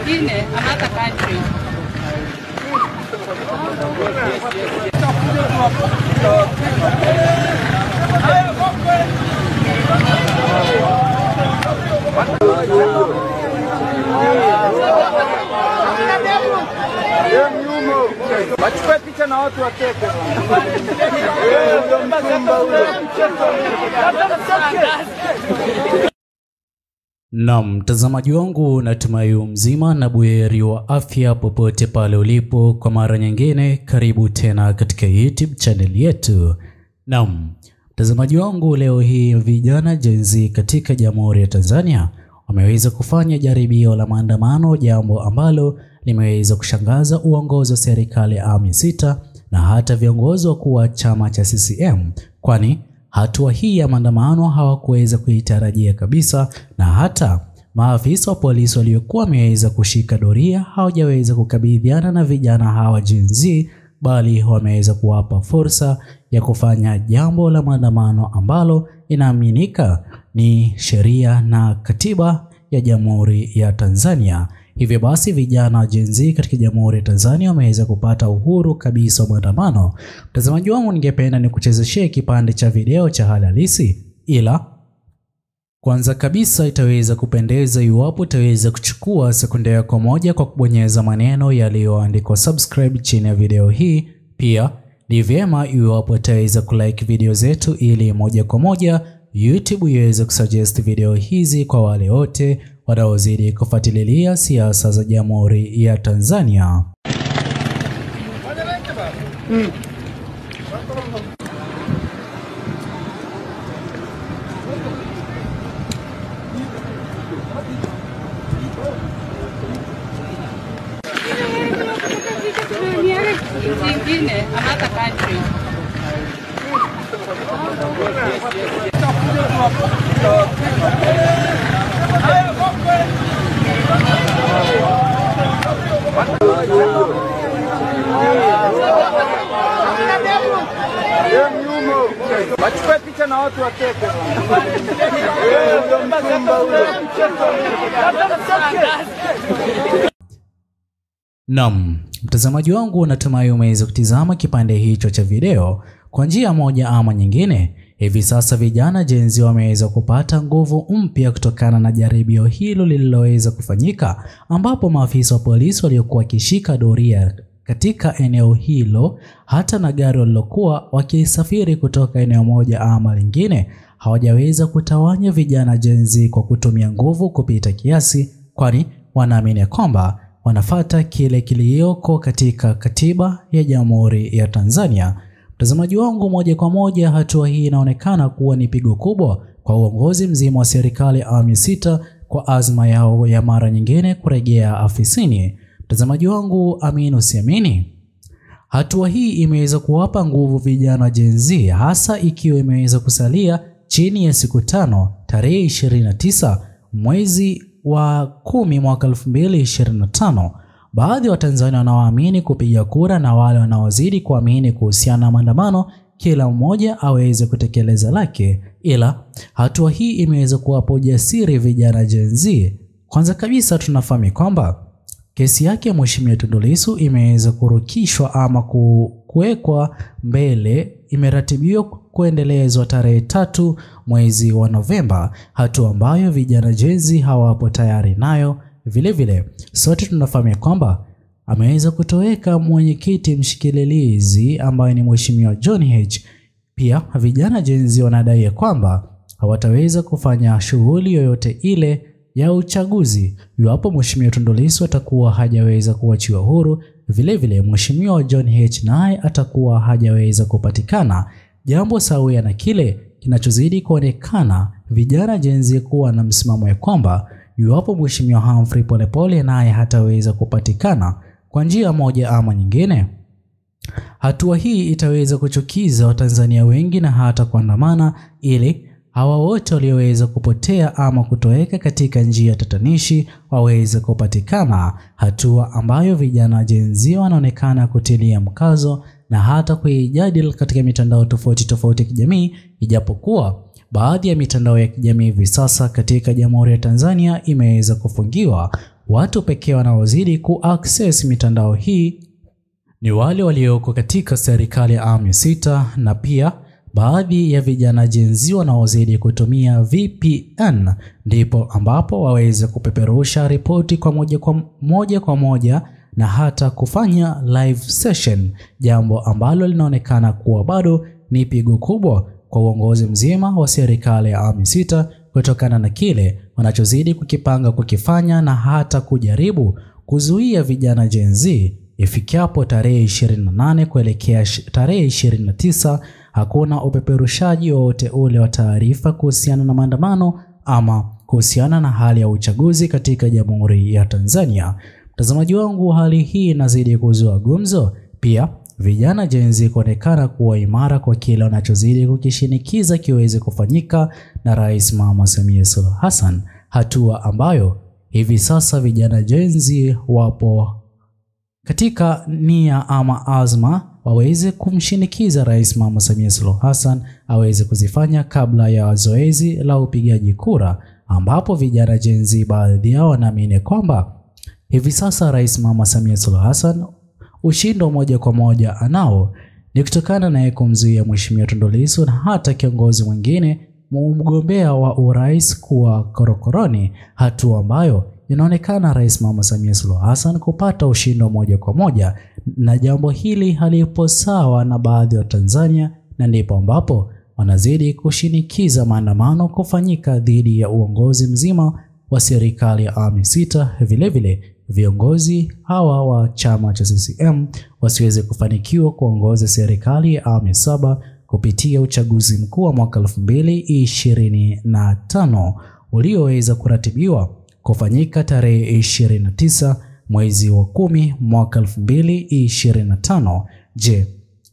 zingine another country. Wachukue picha na watu wakeke. Naam, mtazamaji wangu, natumai mzima na buheri wa afya popote pale ulipo. Kwa mara nyingine karibu tena katika YouTube channel yetu. Naam, mtazamaji wangu, leo hii vijana Gen Z katika Jamhuri ya Tanzania wameweza kufanya jaribio la maandamano, jambo ambalo limeweza kushangaza uongozi wa serikali ya awamu ya sita na hata viongozi wakuu wa chama cha CCM, kwani hatua hii ya maandamano hawakuweza kuitarajia kabisa, na hata maafisa wa polisi waliokuwa wameweza kushika doria hawajaweza kukabidhiana na vijana hawa Gen Z, bali wameweza kuwapa fursa ya kufanya jambo la maandamano ambalo inaaminika ni sheria na katiba ya Jamhuri ya Tanzania. Hivyo basi vijana Gen Z katika Jamhuri ya Tanzania wameweza kupata uhuru kabisa wa maandamano. Mtazamaji wangu, ningependa nikuchezeshee kipande cha video cha hali halisi, ila kwanza kabisa itaweza kupendeza iwapo utaweza kuchukua sekunde yako moja kwa kubonyeza maneno yaliyoandikwa subscribe chini ya video hii. Pia ni vyema iwapo utaweza kulike video zetu ili moja kwa moja YouTube iweze kusuggest video hizi kwa wale wote wanaozidi kufuatilia siasa za Jamhuri ya Tanzania. Zingine another country. Wachukue picha na watu wakeke. Naam, mtazamaji wangu, natumai umeweza kutizama kipande hicho cha video. Kwa njia moja ama nyingine, hivi sasa vijana Gen Z wameweza kupata nguvu mpya kutokana na jaribio hilo lililoweza kufanyika, ambapo maafisa wa polisi waliokuwa wakishika doria katika eneo hilo, hata na gari walilokuwa wakisafiri kutoka eneo moja ama lingine, hawajaweza kutawanya vijana Gen Z kwa kutumia nguvu kupita kiasi, kwani wanaamini kwamba wanafuata kile kilioko katika katiba ya Jamhuri ya Tanzania. Mtazamaji wangu, moja kwa moja hatua hii inaonekana kuwa ni pigo kubwa kwa uongozi mzima wa serikali ya awamu ya sita kwa azma yao ya mara nyingine kurejea afisini. Mtazamaji wangu, amini usiamini, hatua hii imeweza kuwapa nguvu vijana Gen Z, hasa ikiwa imeweza kusalia chini ya siku 5, tarehe 29 mwezi wa 10 mwaka 2025. Baadhi wa Tanzania wanaoamini kupiga kura na wale wanaozidi kuamini kuhusiana na maandamano, kila mmoja aweze kutekeleza lake, ila hatua hii imeweza kuwapa ujasiri vijana Gen Z. Kwanza kabisa tunafahamu kwamba kesi yake Mheshimiwa Tundu Lissu imeweza kurukishwa ama kuwekwa mbele, imeratibiwa kuendelezwa tarehe 3 mwezi wa Novemba, hatua ambayo vijana Gen Z hawapo tayari nayo. Vile vile sote tunafahamu kwamba ameweza kutoweka mwenyekiti mshikililizi ambaye ni Mheshimiwa John H. Pia vijana Gen Z wanadai kwamba hawataweza kufanya shughuli yoyote ile ya uchaguzi iwapo Mheshimiwa Tundu Lissu atakuwa hajaweza kuachiwa huru. Vile vile Mheshimiwa John H naye atakuwa hajaweza kupatikana, jambo sawia na kile kinachozidi kuonekana vijana Gen Z kuwa na msimamo ya kwamba iwapo Mheshimiwa Humphrey Polepole naye hataweza kupatikana kwa njia moja ama nyingine, hatua hii itaweza kuchukiza Watanzania wengi na hata kuandamana ili hawa wote walioweza kupotea ama kutoweka katika njia tatanishi waweze kupatikana, hatua ambayo vijana Gen Z wanaonekana kutilia mkazo na hata kuijadili katika mitandao tofauti ya kijamii, ijapokuwa baadhi ya mitandao ya kijamii hivi sasa katika Jamhuri ya Tanzania imeweza kufungiwa. Watu pekee wanaozidi kuaccess mitandao hii ni wale walioko katika serikali ya awamu ya 6 na pia baadhi ya vijana Gen Z wanaozidi kutumia VPN, ndipo ambapo waweze kupeperusha ripoti kwa moja na hata kufanya live session, jambo ambalo linaonekana kuwa bado ni pigo kubwa kwa uongozi mzima wa serikali ya awamu ya 6 kutokana na kile wanachozidi kukifanya na hata kujaribu kuzuia vijana Gen Z ifikapo tarehe 28 kuelekea tarehe 29 hakuna upeperushaji wowote ule wa taarifa kuhusiana na maandamano ama kuhusiana na hali ya uchaguzi katika Jamhuri ya Tanzania. Mtazamaji wangu, hali hii inazidi kuzua gumzo. Pia vijana Gen Z kuonekana kuwa imara kwa kile wanachozidi kukishinikiza kiweze kufanyika na Rais Mama Samia Suluhu Hassan, hatua ambayo hivi sasa vijana Gen Z wapo katika nia ama azma waweze kumshinikiza Rais Mama Samia Suluhu Hassan aweze kuzifanya kabla ya zoezi la upigaji kura, ambapo vijana Gen Z baadhi yao wanaamini kwamba hivi sasa Rais Mama Samia Suluhu Hassan ushindo moja kwa moja anao ni kutokana na kumzuia Mheshimiwa Tundu Lissu na hata kiongozi mwingine mgombea wa urais kuwa korokoroni, hatua ambayo inaonekana Rais Mama Samia Suluhu Hassan kupata ushindo moja kwa moja, na jambo hili halipo sawa na baadhi ya Tanzania, na ndipo ambapo wanazidi kushinikiza maandamano kufanyika dhidi ya uongozi mzima wa serikali ya awamu ya 6. Vilevile viongozi hawa wa chama cha CCM wasiweze kufanikiwa kuongoza serikali ya awamu ya 7 kupitia uchaguzi mkuu wa mwaka 2025 ulioweza kuratibiwa kufanyika tarehe 29 mwezi wa 10 mwaka 2025. Je,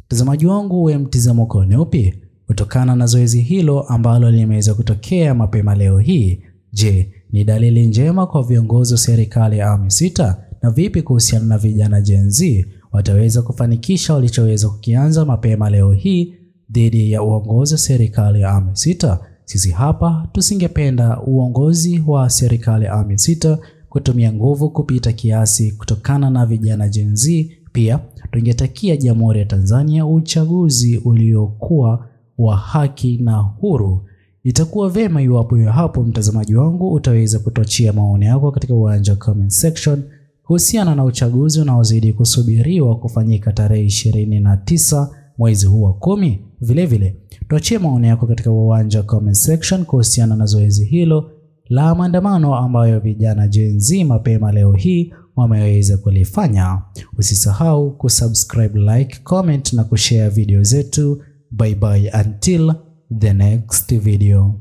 mtazamaji wangu, wewe mtazamo wako ni upi kutokana na zoezi hilo ambalo limeweza kutokea mapema leo hii? Je, ni dalili njema kwa viongozi wa serikali ya awamu ya 6? Na vipi kuhusiana na vijana Gen Z, wataweza kufanikisha walichoweza kukianza mapema leo hii dhidi ya uongozi wa serikali ya awamu ya 6? Sisi hapa tusingependa uongozi wa serikali ya awamu ya 6 kutumia nguvu kupita kiasi kutokana na vijana Gen Z. Pia tungetakia Jamhuri ya Tanzania uchaguzi uliokuwa wa haki na huru. Itakuwa vema iwapo hapo mtazamaji wangu utaweza kutochia maoni yako katika uwanja wa comment section kuhusiana na uchaguzi unaozidi kusubiriwa kufanyika tarehe 29 mwezi huu wa 10. Vilevile tuachie maoni yako katika uwanja wa comment section kuhusiana na zoezi hilo la maandamano ambayo vijana Gen Z mapema leo hii wameweza kulifanya. Usisahau kusubscribe, like, comment na kushare video zetu. Bye bye until the next video.